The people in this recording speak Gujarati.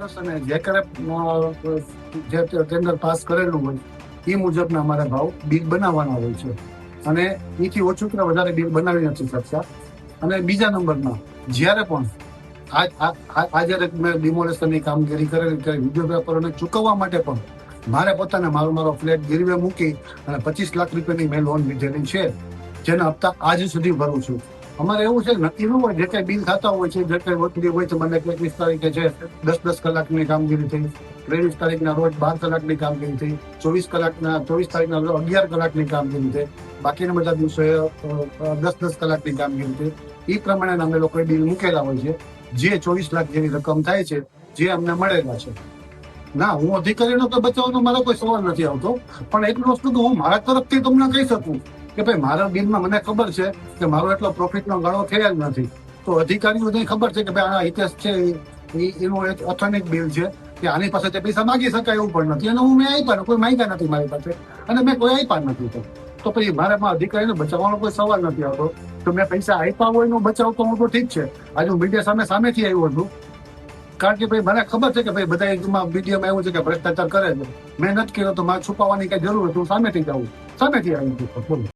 અને જે કરે જે ટેન્ડર પાસ કરેલું હોય એ મુજબના અમારા ભાવ બિલ બનાવવાના હોય છે અને એથી ઓછું કે વધારે બિલ બનાવી નથી શકતા. અને બીજા નંબરમાં જ્યારે પણ જ્યારે મેં ડિમોલેશનની કામગીરી કરેલી ત્યારે વિડીયોગ્રાફરોને ચૂકવવા માટે પણ મારે પોતાને મારો ફ્લેટ ગીરવે મૂકી અને 25 લાખ રૂપિયાની મેં લોન લીધેલી છે, જેના હપ્તા આજ સુધી ભરું છું. અમારે એવું છે નક્કી ન હોય, જે કઈ બિલ થતા હોય છે, જે કઈ વકીલી હોય છે, મને 21 તારીખે છે 10 કલાકની કામગીરી થઈ, 23 તારીખના રોજ 12 કલાકની કામગીરી થઈ, 24 તારીખના રોજ 11 કલાકની કામગીરી થઈ, બાકીના બધા દિવસે 10 કલાકની કામગીરી થઈ. એ પ્રમાણે અમે લોકોએ બિલ મૂકેલા હોય છે, જે 24 લાખ જેવી રકમ થાય છે, જે અમને મળેલા છે. ના, હું અધિકારીનો તો બચાવવાનો મારો કોઈ સવાલ નથી આવતો, પણ એટલું વસ્તુ તો હું મારા તરફથી તમને કહી શકું કે ભાઈ મારા બિલમાં મને ખબર છે કે મારો એટલો પ્રોફિટનો ગાળો થયેલ નથી. તો અધિકારીઓને ખબર છે કે ભાઈ આ હિતેશ છે એનું એક ઓથેન્ટિક બિલ છે કે આની પાસે તે પૈસા માગી શકાય એવું પણ નથી, અને હું મેં આપ્યા, કોઈ માંગ્યા નથી મારી પાસે, અને મેં કોઈ આપ્યા નથી. તો પછી મારે અધિકારીને બચાવવાનો કોઈ સવાલ નથી આવતો. તો મેં પૈસા આપ્યા હોય એનો બચાવ તો હું તો ઠીક છે, આજે હું મીડિયા સામેથી આવ્યો છું, કારણ કે ભાઈ મને ખબર છે કે ભાઈ બધા મીડિયામાં એવું છે કે ભ્રષ્ટાચાર કરે છે. મેં નથી કર્યો તો મારે છુપાવવાની કઈ જરૂર હતી, હું સામેથી જ આવું, સામેથી આવી છું. બોલો.